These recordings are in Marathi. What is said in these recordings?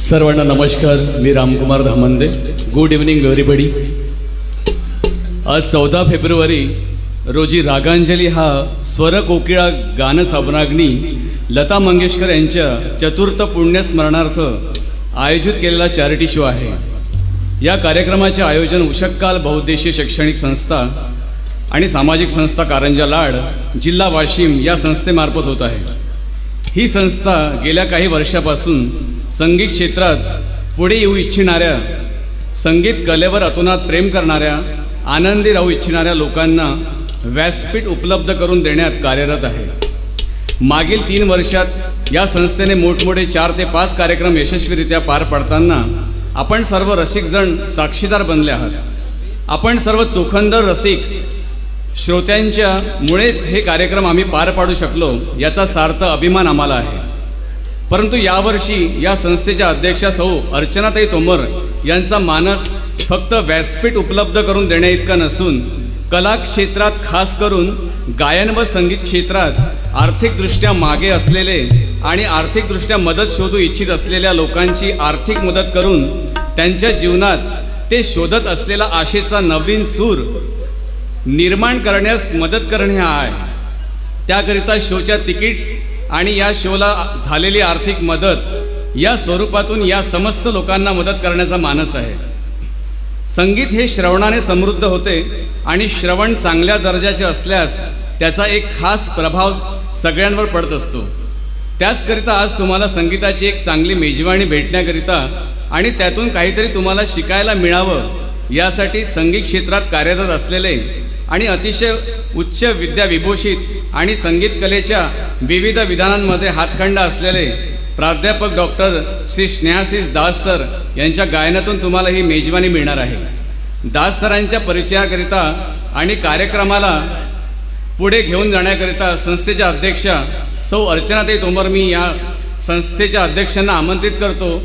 सर्वांना नमस्कार. मी Ramkumar Dhamande. Good evening everybody. आज 14 फेब्रुवारी रोजी रागांजली हा स्वर कोकिळा गान साम्राज्ञी लता मंगेशकर यांच्या चतुर्थ पुण्यस्मरणार्थ आयोजित केलेला चॅरिटी शो आहे. या कार्यक्रमाचे आयोजन उषक्काल बहुउद्देशीय शैक्षणिक संस्था आणि सामाजिक संस्था कारंजा लाड जिल्हा वाशिम या संस्थेमार्फत होत आहे. ही संस्था गेल्या काही वर्षापासून संगीत क्षेत्रात पुढे येऊ इच्छिणाऱ्या, संगीत कलेवर अतोनात प्रेम करणाऱ्या, आनंदी राहू इच्छिणाऱ्या लोकांना व्यासपीठ उपलब्ध करून देण्यात कार्यरत आहे. मागील 3 वर्षात या संस्थेने मोठमोठे 4 ते 5 कार्यक्रम यशस्वीरित्या पार पाडताना आपण सर्व रसिकजण साक्षीदार बनले आहात. आपण सर्व चोखंदर रसिक श्रोत्यांच्या मुळेच हे कार्यक्रम आम्ही पार पाडू शकलो याचा सार्थ अभिमान आम्हाला आहे. परंतु यावर्षी या संस्थेच्या अध्यक्षा सौ अर्चनाताई तोमर यांचा मानस फक्त व्यासपीठ उपलब्ध करून देण्याइतका नसून कला क्षेत्रात, खास करून गायन व संगीत क्षेत्रात आर्थिकदृष्ट्या मागे असलेले आणि आर्थिकदृष्ट्या मदत शोधू इच्छित असलेल्या लोकांची आर्थिक मदत करून त्यांच्या जीवनात ते शोधत असलेला आशेचा नवीन सूर निर्माण करण्यास मदत करणे हा आहे. त्याकरिता शोच्या तिकीट्स आणि या शोला झालेली आर्थिक मदत या स्वरूपातून या समस्त लोकांना मदत करण्याचा मानस आहे. संगीत हे श्रवणाने समृद्ध होते आणि श्रवण चांगल्या दर्जाचे असल्यास त्याचा एक खास प्रभाव सगळ्यांवर पडत असतो. त्याचकरिता आज तुम्हाला संगीताची एक चांगली मेजवानी भेटण्याकरिता आणि त्यातून काहीतरी तुम्हाला शिकायला मिळावं यासाठी संगीत क्षेत्रात कार्यरत असलेले आणि अतिशय उच्च विद्याविभूषित आणि संगीत कलेच्या विविध विधानांमध्ये हातखंडा असलेले प्राध्यापक डॉक्टर श्री स्नेहाशीष दास सर यांच्या गायनातून तुम्हाला ही मेजवानी मिळणार आहे. दास सरांच्या परिचयाकरिता आणि कार्यक्रमाला पुढे घेऊन जाण्याकरिता संस्थेच्या अध्यक्षा सौ अर्चनाताई तोमर मी या संस्थेच्या अध्यक्षांना आमंत्रित करतो.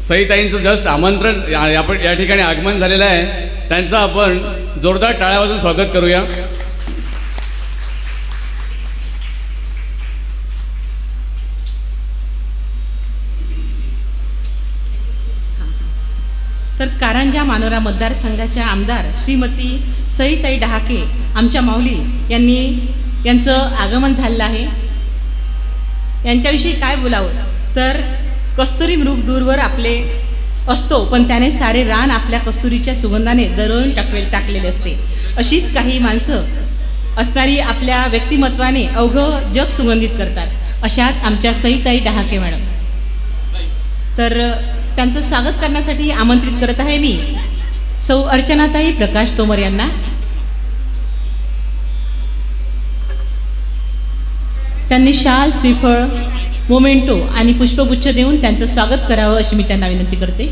सईताईंचं जस्ट आमंत्रण या ठिकाणी आगमन झालेलं आहे. त्यांचं आपण जोरदार टाळ्या वाजवून स्वागत करूया. तर कारंजा मानोरा मतदारसंघाच्या आमदार श्रीमती सईताई डहाके आमच्या माऊली यांचं आगमन झालेलं आहे. यांच्याविषयी काय बोलावं तर कस्तुरी मृग दूरवर आपले असतो, पण त्याने सारे रान आपल्या कस्तुरीच्या सुगंधाने दरवळून टाकलेले असते. अशीच काही माणसं असणारी आपल्या व्यक्तिमत्वाने अवघं जग सुगंधित करतात. अशाच आमच्या सईताई डहाके मॅडम. तर त्यांचं स्वागत करण्यासाठी आमंत्रित करत आहे मी सौ अर्चनाताई प्रकाश तोमर यांना. त्यांनी शाल, श्रीफळ, मोमेंटो आणि पुष्पगुच्छ देऊन त्यांचं स्वागत करावं अशी मी त्यांना विनंती करते.